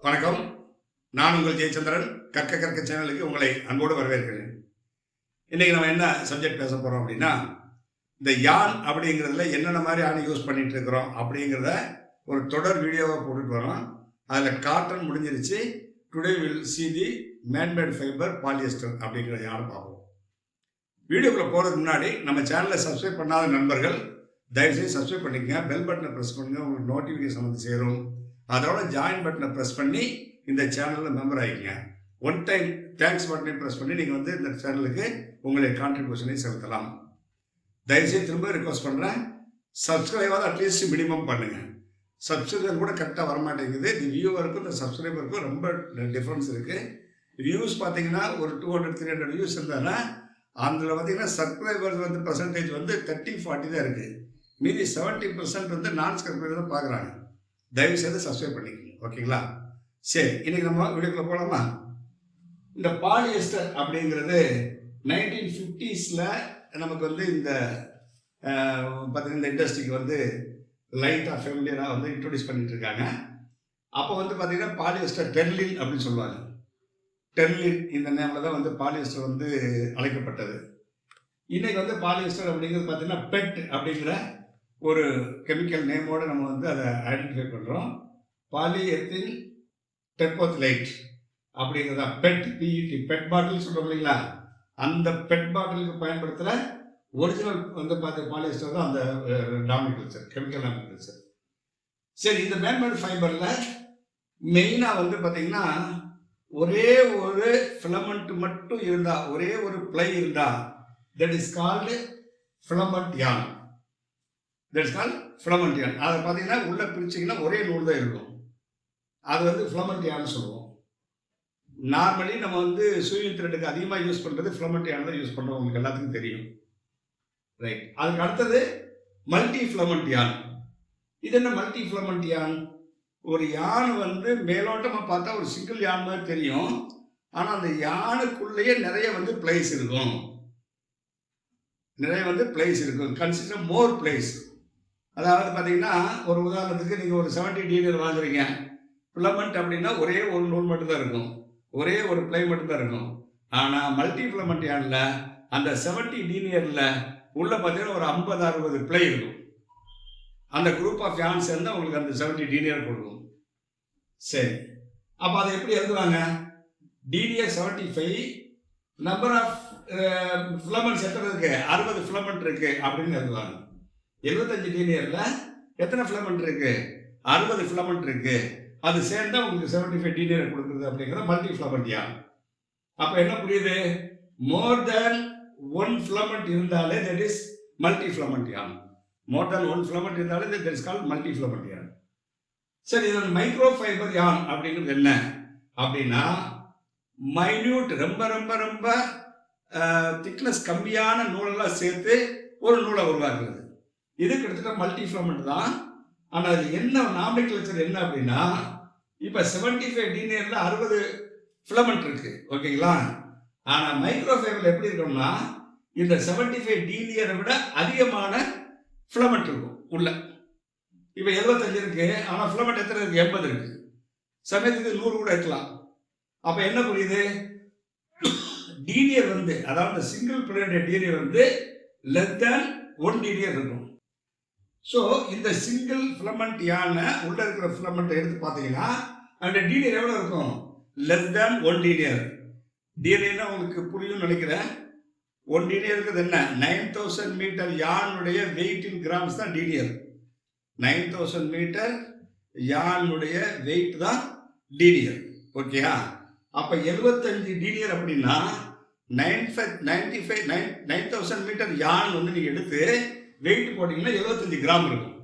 வணக்கம். நான் உங்கள் ஜெயச்சந்திரன். கற்க சேனலுக்கு உங்களை அன்போடு வரவேற்கிறேன். இன்னைக்கு நம்ம என்ன சப்ஜெக்ட் பேச போறோம் அப்படின்னா, இந்த யான் அப்படிங்கிறதுல என்னென்ன மாதிரி யானை யூஸ் பண்ணிட்டு இருக்கிறோம் அப்படிங்கிறத ஒரு தொடர் வீடியோவை போட்டுட்டு வரோம். அதில் காட்டன் முடிஞ்சிருச்சு. Today will see the man-made fibre polyester அப்படிங்கிற யானை பார்ப்போம். வீடியோக்குள்ள போகிறதுக்கு முன்னாடி நம்ம சேனலை சப்ஸ்கிரைப் பண்ணாத நண்பர்கள் தயவுசெய்து சப்ஸ்கிரைப் பண்ணிக்கங்க. பெல் பட்டனை ப்ரெஸ் பண்ணுங்க, உங்களுக்கு நோட்டிஃபிகேஷன் வந்து சேரும். அதோட ஜாயின் பட்டனை ப்ரெஸ் பண்ணி இந்த சேனலில் மெம்பர் ஆகிங்க. ஒன் டைம் தேங்க்ஸ் பட்டனை ப்ரெஸ் பண்ணி நீங்கள் வந்து இந்த சேனலுக்கு உங்களுடைய கான்ட்ரிபியூஷனை செலுத்தலாம். தயவுசெய்து திரும்ப ரிக்வஸ்ட் பண்ணுறேன், சப்ஸ்கிரைபாவது அட்லீஸ்ட் மினிமம் பண்ணுங்கள். சப்ஸ்கிரைபர் கூட கரெக்டாக வரமாட்டேங்குது. இந்த வியூவருக்கும் இந்த சப்ஸ்கிரைபருக்கும் ரொம்ப டிஃப்ரென்ஸ் இருக்குது. வியூஸ் பார்த்தீங்கன்னா ஒரு 200-300 வியூஸ் இருந்தாங்கன்னா அதில் பார்த்தீங்கன்னா சப்ஸ்கிரைபர்ஸ் வந்து பர்சன்டேஜ் வந்து 30-40 தான் இருக்குது. மீதி 70% வந்து நான் சப்ஸ்கிரைபர் தான் பார்க்குறாங்க. தயவு செய்து சப்ஸ்கிரைப் பண்ணிக்கோங்க, ஓகேங்களா? சரி, இன்னைக்கு நம்ம வீடியோக்குள்ள போகலாமா? இந்த பாலியஸ்டர் அப்படிங்கிறது 1950s நமக்கு வந்து இந்த பார்த்தீங்கன்னா இந்த இண்டஸ்ட்ரிக்கு வந்து லைட்டாக ஃபெமிலியராக வந்து இன்ட்ரோடியூஸ் பண்ணிட்டு இருக்காங்க. அப்போ வந்து பார்த்தீங்கன்னா பாலியஸ்டர் டெர்லின் அப்படின்னு சொல்லுவாங்க. டெர்லின் இந்த நேமில் தான் வந்து பாலியஸ்டர் வந்து அழைக்கப்பட்டது. இன்னைக்கு வந்து பாலியஸ்டர் அப்படிங்கிறது பார்த்தீங்கன்னா பெட் அப்படிங்கிற ஒரு கெமிக்கல் நேமோடு நம்ம வந்து அதை ஐடென்டிஃபை பண்ணுறோம். பாலிஎத்தில் டெர்போத்திலைட் அப்படிங்கிறதா பெட், பிஇடி, பெட் பாட்டில் சொல்கிறோம் இல்லைங்களா? அந்த பெட் பாட்டிலுக்கு பயன்படுத்துகிற ஒரிஜினல் வந்து பார்த்து பாலியஸ்டர் தான் அந்த நாமினிகல்ச்சர், கெமிக்கல் நாமினிகல்ச்சர். சரி, இந்த மேன்மேட் ஃபைபரில் மெயினாக வந்து பார்த்தீங்கன்னா ஒரே ஒரு ஃபிலமெண்ட் மட்டும் இருந்தால், ஒரே ஒரு பிளை இருந்தால், தட் இஸ் கால்டு ஃபிலமெண்ட் யான். தட் இஸ் கால்ட் ஃபிலமெண்ட் யான். அதை பார்த்தீங்கன்னா உள்ளே பிரிச்சிங்கன்னா ஒரே நூல் தான் இருக்கும். அது வந்து ஃபிலமெண்ட் யான்னு சொல்லுவோம். நார்மலி நம்ம வந்து சூயின் த்ரெட்டுக்கு அதிகமாக யூஸ் பண்ணுறது ஃபிலமெண்ட் யான் தான் யூஸ் பண்ணுறோம், உங்களுக்கு எல்லாத்துக்கும் தெரியும், ரைட்? அதுக்கு அடுத்தது மல்டி ஃபிலமெண்ட் யான். இது என்ன மல்டி ஃபிலமெண்ட் யான்? ஒரு யான் வந்து மேலோட்டமாக பார்த்தா ஒரு சிங்கிள் யான் மாதிரி தெரியும். ஆனால் அந்த யானுக்குள்ளேயே நிறைய வந்து பிளேஸ் இருக்கும். Consist of more plies. அதாவது பார்த்தீங்கன்னா ஒரு உதாரணத்துக்கு நீங்கள் ஒரு 70 டீனியர் வாங்குறீங்க. ஃபிலமெண்ட் அப்படின்னா ஒரே ஒரு நூல் மட்டும்தான் இருக்கும், ஒரே ஒரு பிளை மட்டும்தான் இருக்கும். ஆனால் மல்டி ஃபிலமெண்ட் யானில் அந்த 70 டீனியரில் உள்ள பார்த்தீங்கன்னா ஒரு 50-60 பிளை இருக்கும். அந்த குரூப் ஆஃப் யான் சேர்ந்து உங்களுக்கு அந்த 70 டீனியர் கொடுக்கும். சரி, அப்போ அதை எப்படி எழுதுவாங்க? டீனியர் 75, நம்பர் ஆஃப் ஃபிலமெண்ட்ஸ் எத்தனை இருக்கு? 60 ஃபிலமெண்ட் இருக்கு அப்படின்னு எழுதுவாங்க. 75 டீனியரில் எத்தனை ஃபிலமெண்ட் இருக்கு? 60 ஃபிலமெண்ட் இருக்கு. அது சேர்ந்தா உங்களுக்கு 75 டீனியர் கொடுக்குறது அப்படிங்கிறது மல்டி ஃபிலமெண்ட் யான். அப்போ என்ன புரியுது? மோர் தேன் 1 ஃபிலமெண்ட் இருந்தாலே தட் இஸ் மல்டி ஃபிலமெண்ட் யான். மோர் தேன் 1 ஃபிலமெண்ட் இருந்தாலே that is called multi filament யான். சரி, இதன் மைக்ரோ ஃபைபர் யான் அப்படிங்கிறது என்ன அப்படின்னா, மைன்யூட் ரொம்ப ரொம்ப ரொம்ப திக்னஸ் கம்மியான நூலெல்லாம் சேர்த்து ஒரு நூலை உருவாக்குறது. இது கிட்டத்தட்ட மல்டி ஃபிலமெண்ட் தான். ஆனால் அது என்ன நாமினிகல்ச்சர் என்ன அப்படின்னா, இப்போ 75 டீனியரில் 60 ஃபிலமெண்ட் இருக்கு, ஓகேங்களா? ஆனால் மைக்ரோ ஃபைபரில் எப்படி இருக்கணும்னா, இந்த 75 டீனியரை விட அதிகமான ஃபிலமெண்ட் இருக்கும் உள்ள. இப்போ 75 இருக்கு, ஆனால் ஃபிலமெண்ட் எத்தனை இருக்கு? 80 இருக்கு. சமயத்துக்கு 100 கூட இருக்கலாம். அப்போ என்ன புரியுது? டீனியர் வந்து, அதாவது சிங்கிள் பிளேடட் டீனியர் வந்து லெஸ் தேன் 1 டீனியர் இருக்கும். ஸோ இந்த சிங்கிள் ஃபிலமெண்ட் யானை உள்ள இருக்கிற ஃபிலமெண்ட்டை எடுத்து பார்த்தீங்கன்னா அந்த டீனியர் எவ்வளோ இருக்கும்? Less than 1 டீனியர். டீனியர்னா உங்களுக்கு புரியும்னு நினைக்கிறேன். 1 டீனியர் இருக்கிறது என்ன? 9000 மீட்டர் யானுடைய வெயிட் இன் கிராம்ஸ் தான் டீனியர். 9000 மீட்டர் யானுடைய வெயிட் தான் டீனியர், ஓகேயா? அப்போ 75 டீனியர் அப்படின்னா 9000 மீட்டர் யான் வந்து நீங்கள் எடுத்து வெயிட் போட்டிங்கன்னா 75 கிராம் இருக்கும்.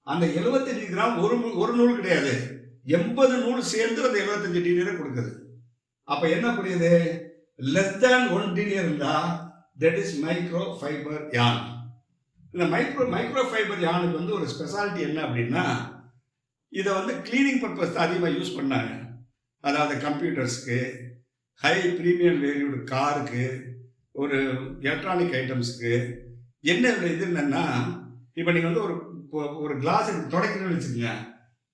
அந்த 75 கிராம் ஒரு நூல் கிடையாது, 80 நூல் சேர்ந்து அந்த 75 டீனியரை கொடுக்குது. அப்போ என்ன புரியுது? லெஸ் தேன் 1 டீனியர் இருந்தால் தட் இஸ் மைக்ரோ ஃபைபர் யான். இந்த மைக்ரோ ஃபைபர் யானுக்கு வந்து ஒரு ஸ்பெஷாலிட்டி என்ன அப்படின்னா, இதை வந்து கிளீனிங் பர்பஸ் தான் அதிகமாக யூஸ் பண்ணாங்க. அதாவது கம்ப்யூட்டர்ஸ்க்கு, ஹை ப்ரீமியம் வேல்யூடு காருக்கு, ஒரு எலக்ட்ரானிக் ஐட்டம்ஸுக்கு. என்ன இது என்னன்னா, இப்போ நீங்கள் வந்து ஒரு கிளாஸ் துடைக்கணும்னு வச்சுக்கோங்க.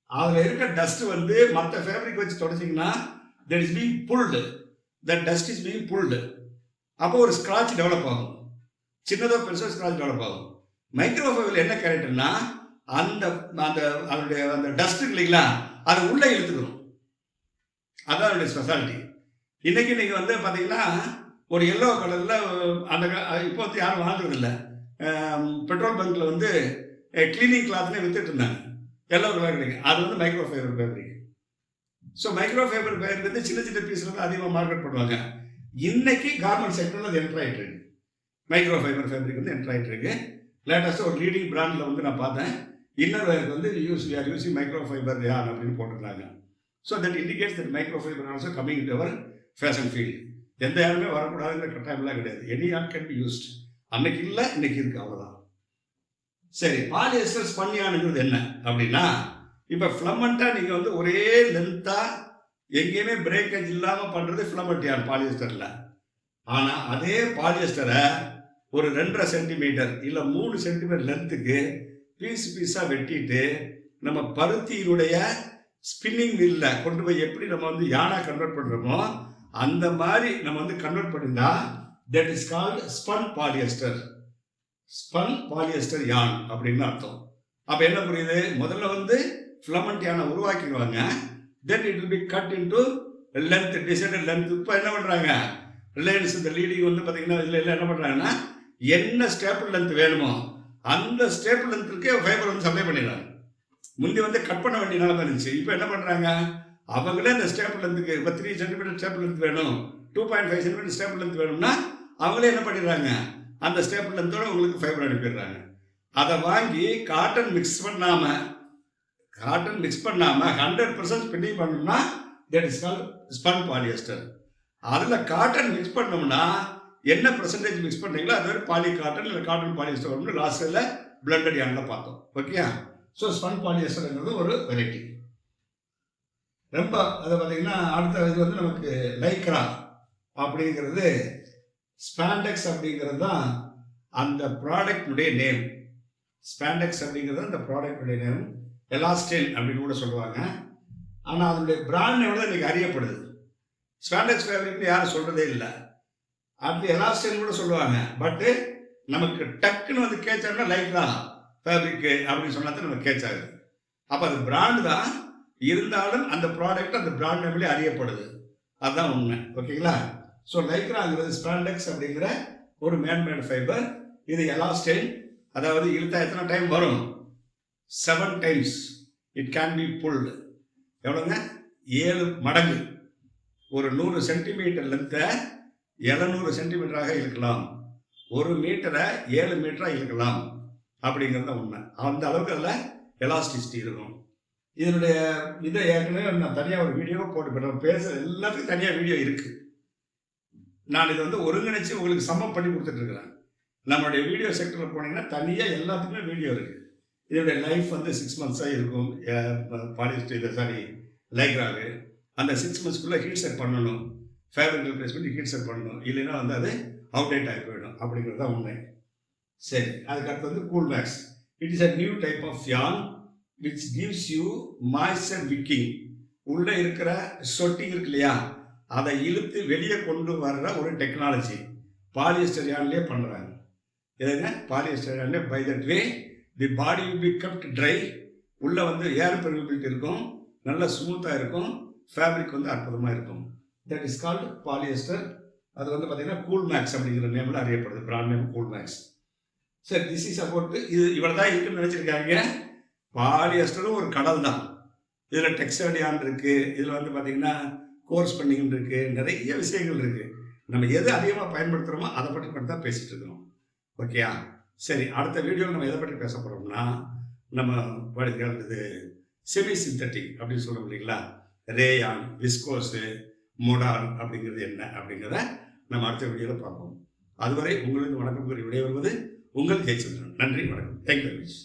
அதில் இருக்க டஸ்ட் வந்து மற்ற ஃபேப்ரிக் வச்சு தொடச்சிங்கன்னா that is being pulled, that dust is being pulled. அப்போ ஒரு ஸ்க்ராட்ச் டெவலப் ஆகும், சின்னதோ பெருசோ ஸ்க்ராட்ச் டெவலப் ஆகும். மைக்ரோஃபைபரில் என்ன கேரக்டர்னா அந்த அந்த அதனுடைய அந்த டஸ்ட் இல்லைங்களா அதை உள்ளே இழுத்துக்கணும், அதுதான் அதனுடைய ஸ்பெஷாலிட்டி. இன்றைக்கி நீங்கள் வந்து பார்த்தீங்கன்னா ஒரு எல்லோ கலரில் அந்த இப்போ வந்து யாரும் வாங்குறதில்ல, பெட்ரோல் பங்க்கில் வந்து கிளீனிங் கிளாத்னே வித்துட்டு இருந்தாங்க, எல்லோ கலர் கிடைக்கும், அது வந்து microfibre fabric. So microfibre fabric வந்து சின்ன சின்ன பீஸில் வந்து அதிகமாக மார்க்கெட் பண்ணுவாங்க. இன்னைக்கு கார்மெண்ட் செக்டரில் அது என்ட்ரு ஆகிட்டு இருக்கு, மைக்ரோஃபைபர் ஃபேப்ரிக் வந்து என்ட்ரு ஆகிட்டு இருக்கு. லேட்டஸ்ட்டாக ஒரு லீடிங் பிராண்டில் வந்து நான் பார்த்தேன், இன்னர் வேருக்கு வந்து யூசிங் மைக்ரோஃபைபர் யான் அப்படின்னு போட்டுருந்தாங்க. So that indicates that microfibre also coming to our fashion field. எந்த யாருமே வரக்கூடாதுங்கிற கட்டாயம்லாம் கிடையாது, எனி யான் கேன் பி யூஸ்ட். அன்னைக்கு இல்லை, இன்னைக்கு இருக்கு, அவ்வளோதான். சரி, பாலியஸ்டர் ஸ்பன் யானுங்கிறது என்ன அப்படின்னா, இப்போ ஃபிலமெண்ட்டாக நீங்கள் வந்து ஒரே லென்த்தாக எங்கேயுமே பிரேக்கேஜ் இல்லாமல் பண்ணுறது ஃபிலமெண்ட் யான் பாலியஸ்டரில். ஆனால் அதே பாலியஸ்டரை ஒரு 2.5 சென்டிமீட்டர் இல்லை 3 சென்டிமீட்டர் லென்த்துக்கு பீஸாக வெட்டிட்டு நம்ம பருத்தியினுடைய ஸ்பின்னிங் மில்லில் கொண்டு போய் எப்படி நம்ம வந்து யானா கன்வெர்ட் பண்ணுறோமோ அந்த மாதிரி நம்ம வந்து கன்வெர்ட் பண்ணியிருந்தா that is called spun polyester. Spun polyester யான் அப்படின்னு அர்த்தம். அப்போ என்ன புரியுது, முதல்ல வந்து ஃபிலமெண்ட் யானை உருவாக்கிடுவாங்க, then it will be cut into length, decided length. இப்போ என்ன பண்ணுறாங்க, ரிலையன்ஸ் இந்த லீடிங் வந்து பார்த்தீங்கன்னா இதில் என்ன பண்ணுறாங்கன்னா என்ன ஸ்டேபிள் லென்த் வேணுமோ அந்த ஸ்டேபிள் லென்த்துக்கே ஃபைபர் வந்து சப்ளை பண்ணிடுறாங்க. முந்தி வந்து கட் பண்ண வேண்டிய நிலைமை இருந்துச்சு, இப்போ என்ன பண்ணுறாங்க, அவங்களே இந்த ஸ்டேபிள் லென்த்துக்கு இப்போ 3 சென்டிமீட்டர் ஸ்டேபிள் லென்த் வேணும், 2.5 சென்டிமீட்டர் ஸ்டேபிள் லென்த் வேணும்னா அவங்களே என்ன பண்ணிடுறாங்க, அந்த ஸ்டேபிள் லென்த்தோட உங்களுக்கு ஃபைபர் அனுப்பிடுறாங்க. அதை வாங்கி காட்டன் மிக்ஸ் பண்ணாமல் 100% ஸ்பின்னிங் பண்ணோம்னா that is called spun polyester. அதில் காட்டன் மிக்ஸ் பண்ணோம்னா என்ன பெர்சன்டேஜ் மிக்ஸ் பண்ணீங்களோ அது மாதிரி பாலி காட்டன் இல்லை காட்டன் பாலியஸ்டர் வரும்னு லாஸ்ட்டில் பிளண்டட் யானில் பார்த்தோம். ஓகே, ஸோ ஸ்பன் பாலியஸ்டர்ங்கிறது ஒரு வெரைட்டி. ரொம்ப அதை பார்த்தீங்கன்னா அடுத்த இது வந்து நமக்கு லைக்ரா அப்படிங்கிறது, ஸ்பாண்டெக்ஸ் அப்படிங்கிறது தான் அந்த ப்ராடக்டுடைய நேம். ஸ்பாண்டெக்ஸ் அப்படிங்கிறது அந்த ப்ராடக்டுடைய நேம். எலாஸ்டின் அப்படின்னு கூட சொல்லுவாங்க, ஆனால் அதனுடைய பிராண்ட் நேம் தான் இன்றைக்கி அறியப்படுது. ஸ்பாண்டெக்ஸ் ஃபேப்ரிக்னு யாரும் சொல்கிறதே இல்லை, அப்படி எலாஸ்டின் கூட சொல்லுவாங்க. பட்டு நமக்கு டக்குன்னு வந்து கேட்சாங்கன்னா லைக்ரா ஃபேப்ரிக்கு அப்படின்னு சொன்னா தான் நமக்கு கேட்ச் ஆகுது. அப்போ அது பிராண்டு தான் இருந்தாலும் அந்த ப்ராடக்ட் அந்த பிராண்ட் நேம்லேயே அறியப்படுது, அதுதான் உண்மை. ஓகேங்களா? ஸோ லைக்ராங்கிறது ஸ்பாண்டெக்ஸ் அப்படிங்கிற ஒரு மேன்மேட் ஃபைபர். இது எலாஸ்டைன், அதாவது இழுத்தா எத்தனை டைம் வரும், 7 times it can be pulled. எவ்வளோங்க, 7 மடங்கு. ஒரு 100 சென்டிமீட்டர் லென்த்தை 700 சென்டிமீட்டராக இழுக்கலாம், 1 மீட்டரை 7 மீட்டராக இழுக்கலாம் அப்படிங்கிறது தான் உண்மை. அந்த அளவுக்கு அதில் எலாஸ்டிசிட்டி இருக்கும். இதனுடைய இதை ஏற்கனவே நான் தனியாக ஒரு வீடியோவை போட்டு பேசுகிற எல்லாத்துக்கும் தனியாக வீடியோ இருக்குது. நான் இதை வந்து ஒருங்கிணைச்சு உங்களுக்கு சம்மப் பண்ணி கொடுத்துட்ருக்குறேன். நம்மளுடைய வீடியோ செக்டரில் போனீங்கன்னா தனியாக எல்லாத்துக்குமே வீடியோ இருக்குது. இதனுடைய லைஃப் வந்து 6 மந்த்ஸாக இருக்கும். பாலிஸ்டர் லைக்ராகு அந்த 6 மந்த்ஸ்க்குள்ளே ஹீட் செட் பண்ணணும், ஃபேப்ரிக் ரிப்ளேஸ் பண்ணி ஹீட் செட் பண்ணணும், இல்லைன்னா வந்து அது அவுடேட் ஆகி போயிடும் அப்படிங்கிறது தான் உண்மை. சரி, அதுக்கடுத்து வந்து Coolmax. It is a new type of yarn which gives you moisture wicking. உள்ளே இருக்கிற சொட்டிங் இருக்கு இல்லையா, அதை இழுத்து வெளியே கொண்டு வர்ற ஒரு டெக்னாலஜி பாலியஸ்டர் யான்லேயே பண்ணுறாங்க. எதுங்க, பாலியஸ்டர் யான்லேயே. By that way the body will be kept dry. உள்ளே வந்து ஏர் பெர்மிபிலிட்டி இருக்கும், நல்லா ஸ்மூத்தாக இருக்கும், ஃபேப்ரிக் வந்து அற்புதமாக இருக்கும். That is called polyester. அது வந்து பார்த்தீங்கன்னா கூல் மேக்ஸ் அப்படிங்கிற நேமில் அறியப்படுது, பிராண்ட் நேம் கூல் மேக்ஸ். சரி, திஸ் இஸ் அபவுட் இது இவ்வளோ தான் இருக்குன்னு நினச்சிருக்காங்க. பாலியஸ்டரும் ஒரு கடல் தான். இதில் டெக்ஸ்டைல் யான் இருக்குது, இதில் வந்து பார்த்தீங்கன்னா கோர்ஸ் பண்ணிங் இருக்குது, நிறைய விஷயங்கள் இருக்குது. நம்ம எது அதிகமாக பயன்படுத்துகிறோமோ அதை பற்றி மட்டும் தான் பேசிகிட்டு இருக்கிறோம். ஓகேயா? சரி, அடுத்த வீடியோவில் நம்ம எதை பற்றி பேச போகிறோம்னா, நம்ம இது செமி சிந்தட்டிக் அப்படின்னு சொல்ல முடியுங்களா, ரேயான், விஸ்கோஸு, மோடான் அப்படிங்கிறது என்ன அப்படிங்கிறத நம்ம அடுத்த வீடியோவில் பார்ப்போம். அதுவரை உங்களுக்கு வணக்கம் கூறி விடைபெறுவது உங்கள் ஜெயச்சந்திரன். நன்றி, வணக்கம். Thank you very much.